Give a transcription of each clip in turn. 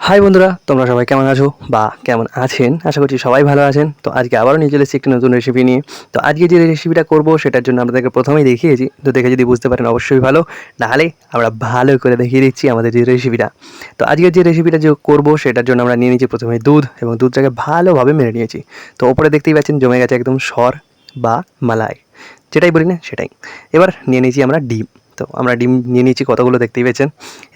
High বন্ধুরা, তোমরা সবাই কেমন আছো বা কেমন আছেন? আশা করছি সবাই ভালো আছেন। তো আজকে আবারও নিয়ে চলে এসেছি একটি নতুন রেসিপি নিয়ে। তো আজকে যে রেসিপিটা করব সেটার জন্য আপনাদেরকে প্রথমেই দেখিয়েছি। তো দেখে যদি বুঝতে পারেন অবশ্যই ভালো, নাহলে আমরা ভালো করে দেখিয়ে দিচ্ছি আমাদের যে রেসিপিটা। তো আজকের যে রেসিপিটা যে করব সেটার জন্য আমরা নিয়ে নিয়েছি প্রথমে দুধ, এবং দুধটাকে ভালোভাবে মেরে নিয়েছি। তো ওপরে দেখতেই পাচ্ছেন জমে গেছে একদম সর বা মালাই, যেটাই বলি না সেটাই। এবার নিয়ে নিয়েছি আমরা ডিম। তো আমরা ডিম নিয়ে নিয়েছি কতগুলো, দেখতেই পেয়েছেন।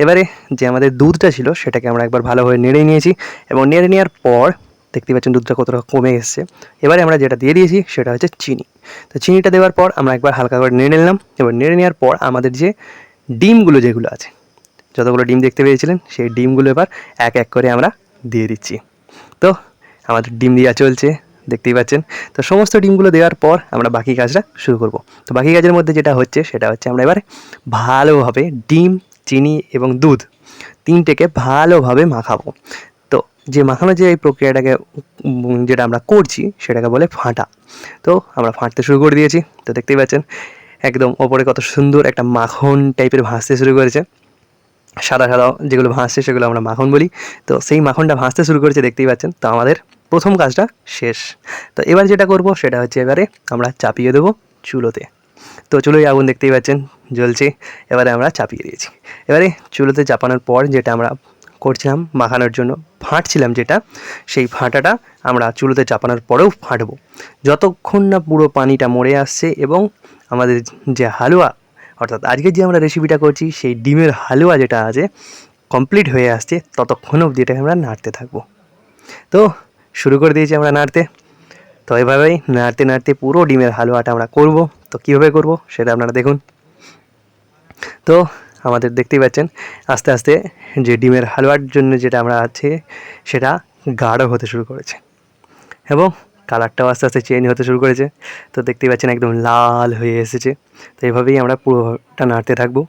এবারে যে আমাদের দুধটা ছিল সেটাকে আমরা একবার ভালোভাবে নেড়ে নিয়েছি, এবং নেড়ে নেওয়ার পর দেখতেই পাচ্ছেন দুধটা কতটা কমে এসছে। এবারে আমরা যেটা দিয়ে দিয়েছি সেটা হচ্ছে চিনি। তো চিনিটা দেওয়ার পর আমরা একবার হালকা করে নেড়ে নিলাম। এবার নেড়ে নেওয়ার পর আমাদের যে ডিমগুলো যেগুলো আছে, যতগুলো ডিম দেখতে পেয়েছিলেন সেই ডিমগুলো এবার এক এক করে আমরা দিয়ে দিচ্ছি। তো আমাদের ডিম দেওয়া চলছে, দেখতেই পাচ্ছেন। তো সমস্ত ডিমগুলো দেওয়ার পর আমরা বাকি কাজটা শুরু করব। তো বাকি কাজের মধ্যে যেটা হচ্ছে সেটা হচ্ছে আমরা এবারে ভালোভাবে ডিম, চিনি এবং দুধ তিনটেকে ভালোভাবে মাখাবো। তো যে মাখানোর যে এই প্রক্রিয়াটাকে যেটা আমরা করছি সেটাকে বলে ফাটা। তো আমরা ফাটতে শুরু করে দিয়েছি। তো দেখতেই পাচ্ছেন একদম ওপরে কত সুন্দর একটা মাখন টাইপের ভাসতে শুরু করেছে। সাদা সাদা যেগুলো ভাসছে সেগুলো আমরা মাখন বলি। তো সেই মাখনটা ভাসতে শুরু করেছে, দেখতেই পাচ্ছেন। তো আমাদের প্রথম কাজটা শেষ। তো এবার যেটা করব সেটা হচ্ছে এবারে আমরা চাপিয়ে দেবো চুলোতে। তো চুলোয় আগুন দেখতেই পাচ্ছেন জ্বলছে। এবারে আমরা চাপিয়ে দিয়েছি। এবারে চুলোতে চাপানোর পর যেটা আমরা করছিলাম মাখানোর জন্য ফাটছিলাম যেটা, সেই ফাটাটা আমরা চুলোতে চাপানোর পরেও ফাটবো যতক্ষণ না পুরো পানিটা মরে আসছে, এবং আমাদের যে হালুয়া, অর্থাৎ আজকে যে আমরা রেসিপিটা করছি সেই ডিমের হালুয়া যেটা আছে কমপ্লিট হয়ে আসছে, ততক্ষণ অবধি এটাকে আমরা নাড়তে থাকবো। তো শুরু করে দিয়েছি আমরা নাড়তে। তো এভাবেই নাড়তে নাড়তে পুরো ডিমের হালুয়াটা আমরা করব। তো কীভাবে করব সেটা আপনারা দেখুন। তো আমাদের দেখতেই পাচ্ছেন আস্তে আস্তে যে ডিমের হালুয়ার জন্য যেটা আমরা আছে সেটা গাঢ় হতে শুরু করেছে, এবং কালারটাও আস্তে আস্তে চেঞ্জ হতে শুরু করেছে। তো দেখতেই পাচ্ছেন একদম লাল হয়ে এসেছে। তো এভাবেই আমরা পুরোটা নাড়তে থাকবো।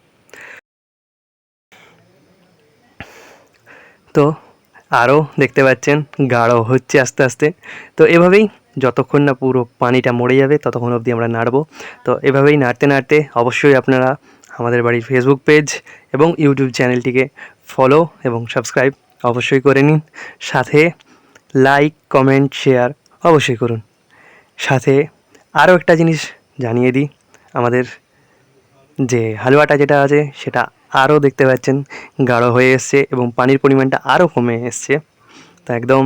তো আরও দেখতে পাচ্ছেন গাঢ় হচ্ছে আস্তে আস্তে। তো এভাবেই যতক্ষণ না পুরো পানিটা মরে যাবে ততক্ষণ অবধি আমরা নাড়বো। তো এভাবেই নাড়তে নাড়তে অবশ্যই আপনারা আমাদের বাড়ির ফেসবুক পেজ এবং ইউটিউব চ্যানেলটিকে ফলো এবং সাবস্ক্রাইব অবশ্যই করে নিন। সাথে লাইক, কমেন্ট, শেয়ার অবশ্যই করুন। সাথে আরও একটা জিনিস জানিয়ে দিই, আমাদের যে হালুয়াটা যেটা আছে সেটা আরও দেখতে পাচ্ছেন গাঢ় হয়ে এসছে, এবং পানির পরিমাণটা আরও কমে এসছে। তো একদম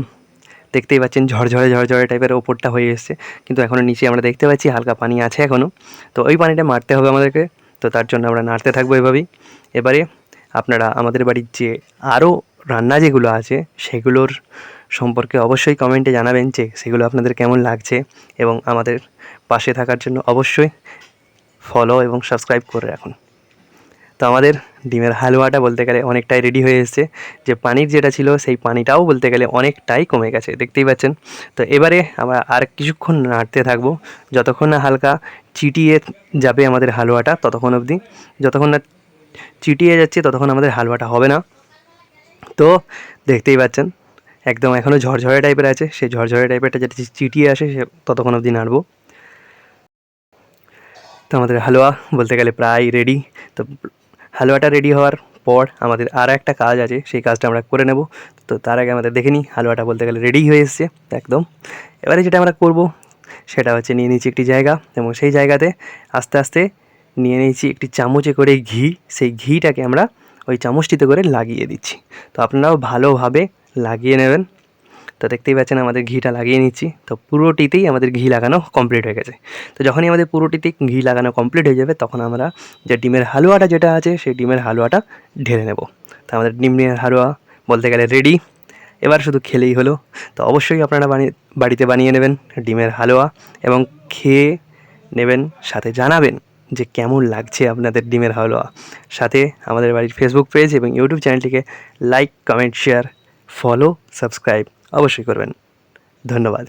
দেখতেই পাচ্ছেন ঝরঝরে ঝরঝরে টাইপের ওপরটা হয়ে এসছে, কিন্তু এখনও নিচে আমরা দেখতে পাচ্ছি হালকা পানি আছে এখনও। তো ওই পানিটা মারতে হবে আমাদেরকে। তো তার জন্য আমরা নাড়তে থাকবো এভাবেই। এবারে আপনারা আমাদের বাড়ির যে আরও রান্না যেগুলো আছে সেগুলোর সম্পর্কে অবশ্যই কমেন্টে জানাবেন যে সেগুলো আপনাদের কেমন লাগছে, এবং আমাদের পাশে থাকার জন্য অবশ্যই ফলো এবং সাবস্ক্রাইব করে রাখুন। তো আমাদের ডিমের হালুয়াটা বলতে গেলে অনেকটাই রেডি হয়ে এসছে। যে পানির যেটা ছিল সেই পানিটাও বলতে গেলে অনেকটাই কমে গেছে, দেখতেই পাচ্ছেন। তো এবারে আমরা আর কিছুক্ষণ নাড়তে থাকবো যতক্ষণ না হালকা চিটিয়ে যাবে আমাদের হালুয়াটা, ততক্ষণ অবধি। যতক্ষণ না চিটিয়ে যাচ্ছে ততক্ষণ আমাদের হালুয়াটা হবে না। তো দেখতেই পাচ্ছেন একদম এখনও ঝরঝরে টাইপের আছে, সেই ঝরঝরে টাইপেরটা যেটা চিটিয়ে আসে সে ততক্ষণ অবধি নাড়বো। তো আমাদের হালুয়া বলতে গেলে প্রায় রেডি। তো হালুয়াটা রেডি হওয়ার পর আমাদের আর একটা কাজ আছে, সেই কাজটা আমরা করে নেব। তো তার আগে আমাদের দেখে নিই হালুয়াটা বলতে গেলে রেডি হয়ে এসছে একদম। এবারে যেটা আমরা করব সেটা হচ্ছে নিয়ে নিয়েছি একটি জায়গা, এবং সেই জায়গাতে আস্তে আস্তে নিয়ে নিয়েছি একটি চামচে করে ঘি। সেই ঘিটাকে আমরা ওই চামচটিতে করে লাগিয়ে দিচ্ছি। তো আপনারাও ভালোভাবে লাগিয়ে নেবেন। তো দেখতেই পাচ্ছেন আমাদের ঘিটা লাগিয়ে নিচ্ছি। তো পুরোটিতেই আমাদের ঘি লাগানো কমপ্লিট হয়ে গেছে। তো যখনই আমাদের পুরোটিতে ঘি লাগানো কমপ্লিট হয়ে যাবে তখন আমরা যে ডিমের হালুয়াটা যেটা আছে সেই ডিমের হালুয়াটা ঢেলে নেব। তো আমাদের ডিমের হালুয়া বলতে গেলে রেডি। এবার শুধু খেলেই হলো। তো অবশ্যই আপনারা বাড়িতে বানিয়ে নেবেন ডিমের হালুয়া, এবং খেয়ে নেবেন, সাথে জানাবেন যে কেমন লাগছে আপনাদের ডিমের হালুয়া। সাথে আমাদের বাড়ির ফেসবুক পেজ এবং ইউটিউব চ্যানেলটিকে like, comment, share, follow, subscribe অবশ্যই করবেন। ধন্যবাদ।